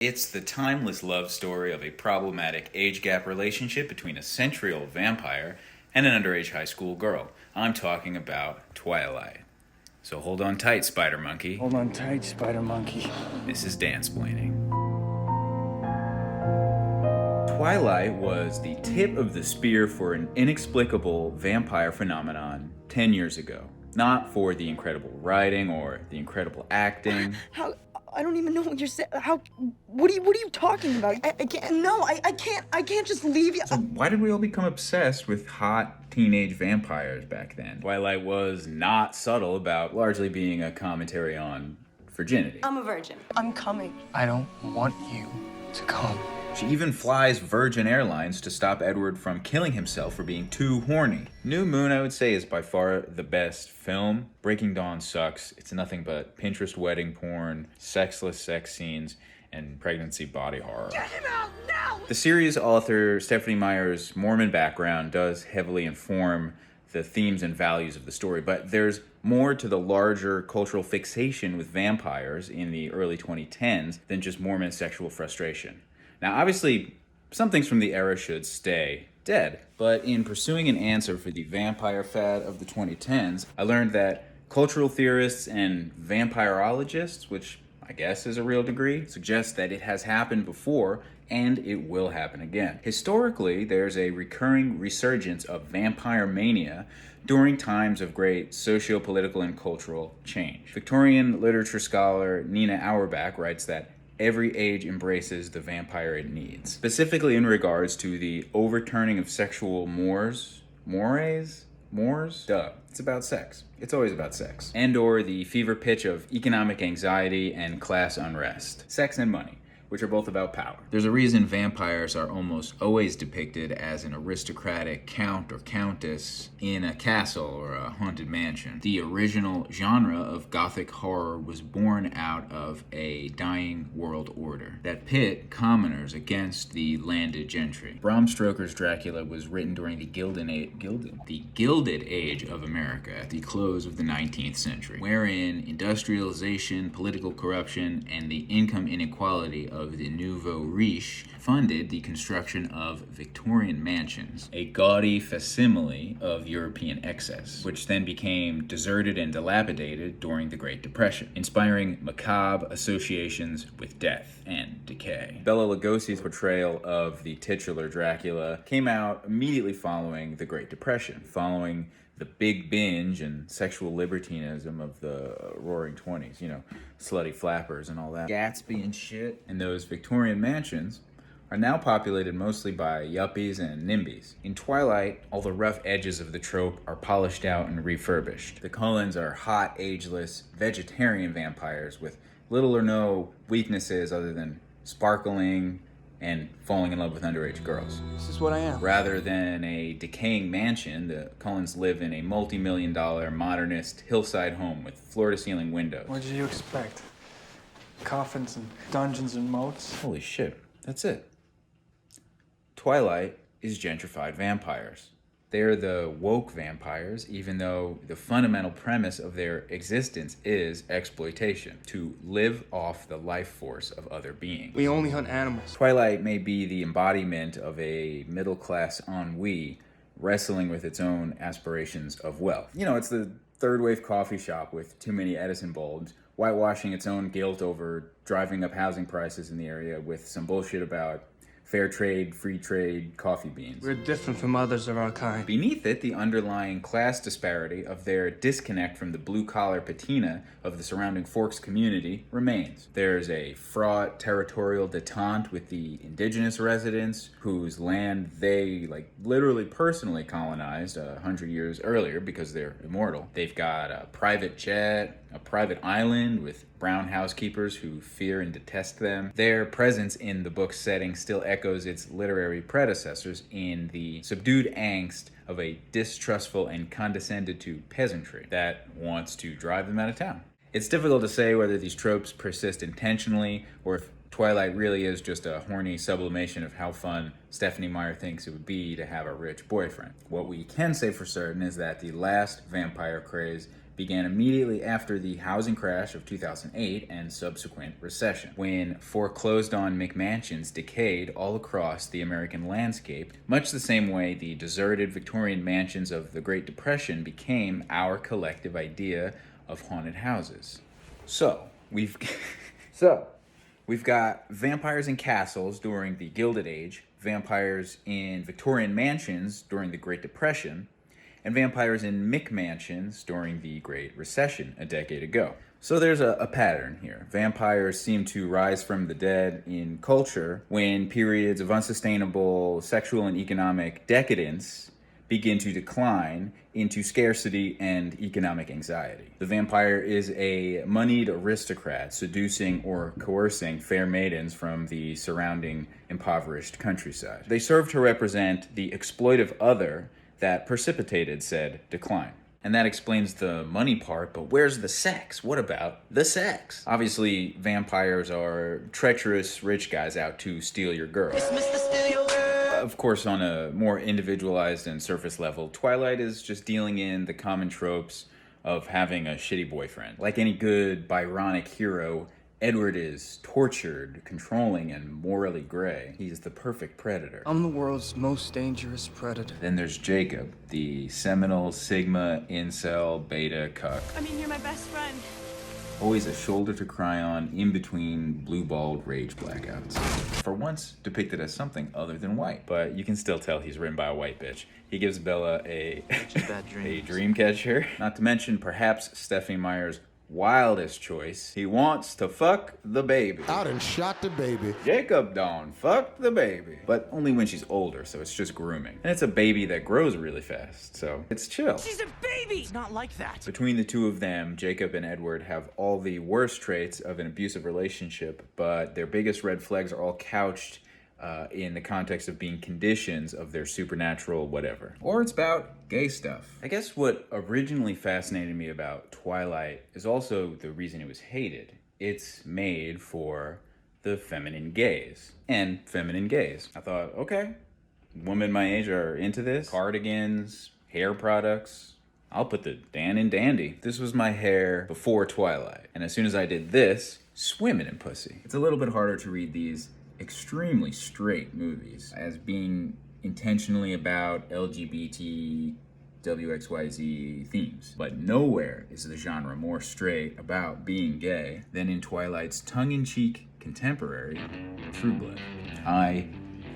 It's the timeless love story of a problematic age gap relationship between a century-old vampire and an underage high school girl. I'm talking about Twilight. So hold on tight, Spider Monkey. Hold on tight, Spider Monkey. This is Dansplaining. Twilight was the tip of the spear for an inexplicable vampire phenomenon 10 years ago. Not for the incredible writing or the incredible acting. How? I don't even know what you're saying. How? What are you talking about? I can't. No, I can't. I can't just leave you. So why did we all become obsessed with hot teenage vampires back then? Twilight was not subtle about largely being a commentary on virginity. I'm a virgin. I'm coming. I don't want you to come. She even flies Virgin Airlines to stop Edward from killing himself for being too horny. New Moon, I would say, is by far the best film. Breaking Dawn sucks. It's nothing but Pinterest wedding porn, sexless sex scenes, and pregnancy body horror. Get him out now! The series author Stephanie Meyer's Mormon background does heavily inform the themes and values of the story, but there's more to the larger cultural fixation with vampires in the early 2010s than just Mormon sexual frustration. Now, obviously, some things from the era should stay dead, but in pursuing an answer for the vampire fad of the 2010s, I learned that cultural theorists and vampirologists, which I guess is a real degree, suggest that it has happened before and it will happen again. Historically, there's a recurring resurgence of vampire mania during times of great socio-political and cultural change. Victorian literature scholar Nina Auerbach writes that every age embraces the vampire it needs, specifically in regards to the overturning of sexual mores? Duh. It's about sex. It's always about sex. And or the fever pitch of economic anxiety and class unrest. Sex and money, which are both about power. There's a reason vampires are almost always depicted as an aristocratic count or countess in a castle or a haunted mansion. The original genre of gothic horror was born out of a dying world order that pit commoners against the landed gentry. Bram Stoker's Dracula was written during the Gilded Age of America at the close of the 19th century, wherein industrialization, political corruption, and the income inequality of the nouveau riche funded the construction of Victorian mansions, a gaudy facsimile of European excess, which then became deserted and dilapidated during the Great Depression, inspiring macabre associations with death and decay. Bela Lugosi's portrayal of the titular Dracula came out immediately following the Great Depression, following the big binge and sexual libertinism of the roaring 20s, slutty flappers and all that. Gatsby and shit. And those Victorian mansions are now populated mostly by yuppies and nimbies. In Twilight, all the rough edges of the trope are polished out and refurbished. The Cullens are hot, ageless, vegetarian vampires with little or no weaknesses other than sparkling and falling in love with underage girls. This is what I am. Rather than a decaying mansion, the Cullens live in a multi-million-dollar modernist hillside home with floor-to-ceiling windows. What did you expect? Coffins and dungeons and moats? Holy shit, that's it. Twilight is gentrified vampires. They're the woke vampires, even though the fundamental premise of their existence is exploitation, to live off the life force of other beings. We only hunt animals. Twilight may be the embodiment of a middle-class ennui wrestling with its own aspirations of wealth. It's the third-wave coffee shop with too many Edison bulbs, whitewashing its own guilt over driving up housing prices in the area with some bullshit about fair trade, free trade, coffee beans. We're different from others of our kind. Beneath it, the underlying class disparity of their disconnect from the blue-collar patina of the surrounding Forks community remains. There's a fraught territorial detente with the indigenous residents whose land they, literally personally colonized 100 years earlier because they're immortal. They've got a private jet, a private island with brown housekeepers who fear and detest them. Their presence in the book's setting still echoes its literary predecessors in the subdued angst of a distrustful and condescended to peasantry that wants to drive them out of town. It's difficult to say whether these tropes persist intentionally or if Twilight really is just a horny sublimation of how fun Stephanie Meyer thinks it would be to have a rich boyfriend. What we can say for certain is that the last vampire craze began immediately after the housing crash of 2008 and subsequent recession, when foreclosed-on McMansions decayed all across the American landscape, much the same way the deserted Victorian mansions of the Great Depression became our collective idea of haunted houses. So, we've got vampires in castles during the Gilded Age, vampires in Victorian mansions during the Great Depression, and vampires in McMansions during the Great Recession a decade ago. So there's a pattern here. Vampires seem to rise from the dead in culture when periods of unsustainable sexual and economic decadence begin to decline into scarcity and economic anxiety. The vampire is a moneyed aristocrat seducing or coercing fair maidens from the surrounding impoverished countryside. They serve to represent the exploitive other that precipitated said decline. And that explains the money part, but where's the sex? What about the sex? Obviously, vampires are treacherous rich guys out to steal your girl. Of course, on a more individualized and surface level, Twilight is just dealing in the common tropes of having a shitty boyfriend. Like any good Byronic hero, Edward is tortured, controlling, and morally gray. He's the perfect predator. I'm the world's most dangerous predator. Then there's Jacob, the seminal Sigma incel beta cuck. I mean, you're my best friend. Always a shoulder to cry on in between blue-balled rage blackouts. For once, depicted as something other than white. But you can still tell he's written by a white bitch. He gives Bella a dream catcher. Not to mention, perhaps Stephanie Meyer's wildest choice. He wants to fuck the baby. Out and shot the baby. Jacob Dawn, fuck the baby. But only when she's older, so it's just grooming. And it's a baby that grows really fast, so it's chill. She's a baby! It's not like that. Between the two of them, Jacob and Edward have all the worst traits of an abusive relationship, but their biggest red flags are all couched in the context of being conditions of their supernatural whatever. Or it's about gay stuff. I guess what originally fascinated me about Twilight is also the reason it was hated. It's made for the feminine gaze. And feminine gaze. I thought, okay, women my age are into this. Cardigans, hair products. I'll put the Dan in dandy. This was my hair before Twilight. And as soon as I did this, swimming in pussy. It's a little bit harder to read these extremely straight movies as being intentionally about LGBT, WXYZ themes. But nowhere is the genre more straight about being gay than in Twilight's tongue-in-cheek contemporary, True Blood. I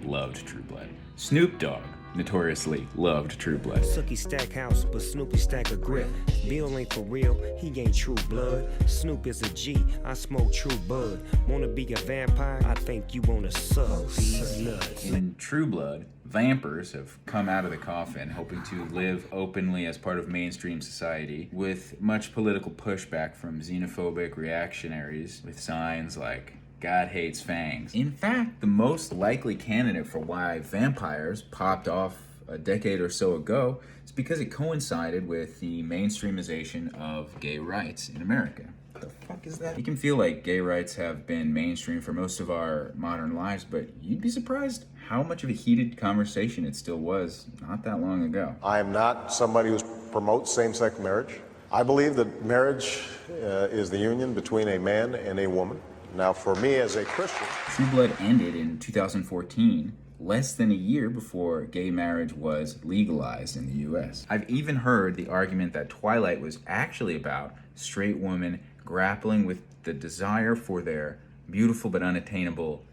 loved True Blood. Snoop Dogg notoriously loved True Blood. Sookie stack house, but Snoopy stack a grip. Bill ain't for real, he ain't true blood. Snoop is a G, I smoke true bud. Wanna be a vampire? I think you wanna suck these nuts. In True Blood, vampires have come out of the coffin hoping to live openly as part of mainstream society with much political pushback from xenophobic reactionaries with signs like God hates fangs. In fact, the most likely candidate for why vampires popped off a decade or so ago is because it coincided with the mainstreamization of gay rights in America. What the fuck is that? You can feel like gay rights have been mainstream for most of our modern lives, but you'd be surprised how much of a heated conversation it still was not that long ago. I am not somebody who promotes same-sex marriage. I believe that marriage is the union between a man and a woman. Now, for me as a Christian... True Blood ended in 2014, less than a year before gay marriage was legalized in the US. I've even heard the argument that Twilight was actually about straight women grappling with the desire for their beautiful but unattainable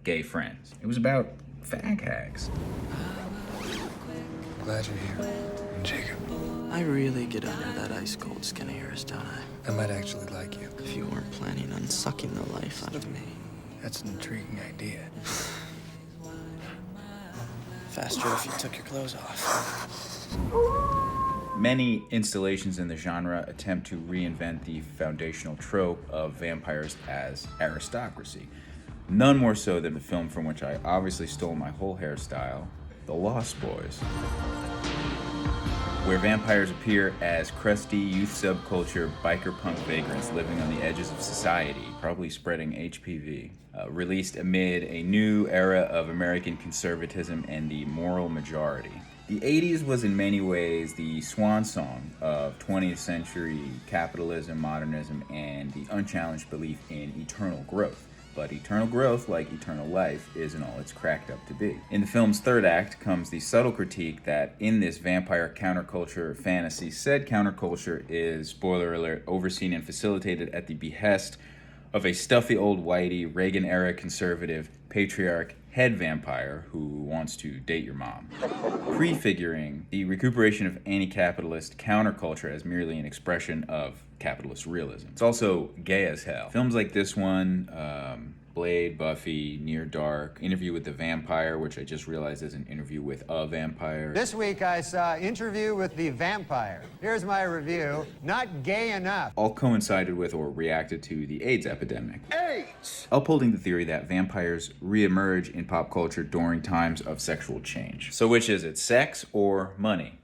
gay friends. It was about fag hags. Glad you're here, Jacob. I really get under that ice-cold skin of yours, don't I? I might actually like you. If you weren't planning on sucking the life out of me. That's an intriguing idea. Faster if you took your clothes off. Many installations in the genre attempt to reinvent the foundational trope of vampires as aristocracy. None more so than the film from which I obviously stole my whole hairstyle, The Lost Boys, where vampires appear as crusty youth subculture biker punk vagrants living on the edges of society, probably spreading HPV. Released amid a new era of American conservatism and the moral majority. The 80s was in many ways the swan song of 20th century capitalism, modernism, and the unchallenged belief in eternal growth. But eternal growth, like eternal life, isn't all it's cracked up to be. In the film's third act comes the subtle critique that in this vampire counterculture fantasy, said counterculture is, spoiler alert, overseen and facilitated at the behest of a stuffy old whitey, Reagan-era conservative, patriarch head vampire who wants to date your mom. Prefiguring the recuperation of anti-capitalist counterculture as merely an expression of capitalist realism. It's also gay as hell. Films like this one, Blade, Buffy, Near Dark, Interview with the Vampire, which I just realized is an interview with a vampire. This week I saw Interview with the Vampire. Here's my review. Not gay enough. All coincided with or reacted to the AIDS epidemic. AIDS! Upholding the theory that vampires reemerge in pop culture during times of sexual change. So which is it, sex or money?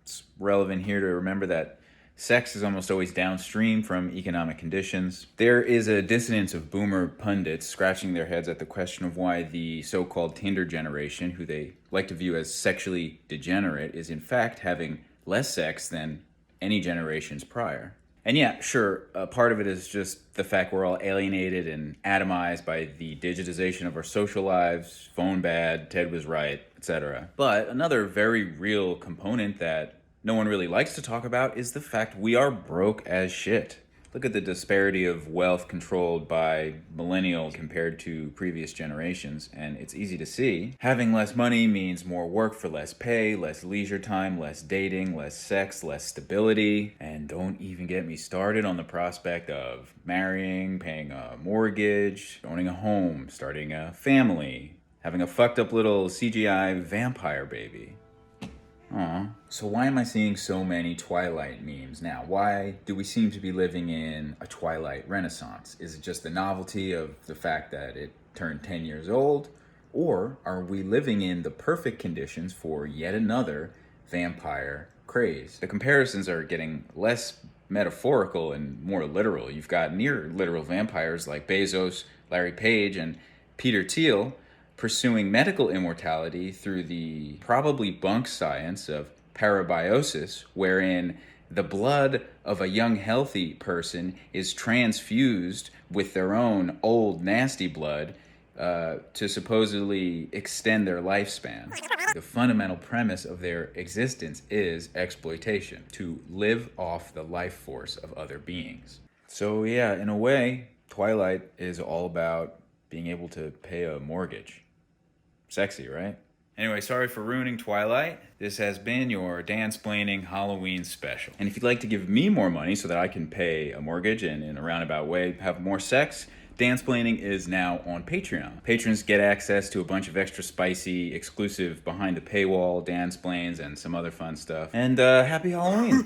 It's relevant here to remember that sex is almost always downstream from economic conditions. There is a dissonance of boomer pundits scratching their heads at the question of why the so-called Tinder generation, who they like to view as sexually degenerate, is in fact having less sex than any generations prior. And yeah, sure, a part of it is just the fact we're all alienated and atomized by the digitization of our social lives, phone bad, Ted was right, etc. But another very real component that no one really likes to talk about is the fact we are broke as shit. Look at the disparity of wealth controlled by millennials compared to previous generations, and it's easy to see. Having less money means more work for less pay, less leisure time, less dating, less sex, less stability, and don't even get me started on the prospect of marrying, paying a mortgage, owning a home, starting a family, having a fucked up little CGI vampire baby. Aw. So why am I seeing so many Twilight memes now? Why do we seem to be living in a Twilight renaissance? Is it just the novelty of the fact that it turned 10 years old? Or are we living in the perfect conditions for yet another vampire craze? The comparisons are getting less metaphorical and more literal. You've got near literal vampires like Bezos, Larry Page, and Peter Thiel pursuing medical immortality through the probably bunk science of parabiosis, wherein the blood of a young healthy person is transfused with their own old nasty blood to supposedly extend their lifespan. The fundamental premise of their existence is exploitation, to live off the life force of other beings. So yeah, in a way, Twilight is all about being able to pay a mortgage. Sexy, right? Anyway, sorry for ruining Twilight. This has been your Dansplaining Halloween special. And if you'd like to give me more money so that I can pay a mortgage and in a roundabout way have more sex, Dansplaining is now on Patreon. Patrons get access to a bunch of extra spicy, exclusive behind the paywall Dansplains and some other fun stuff. And happy Halloween!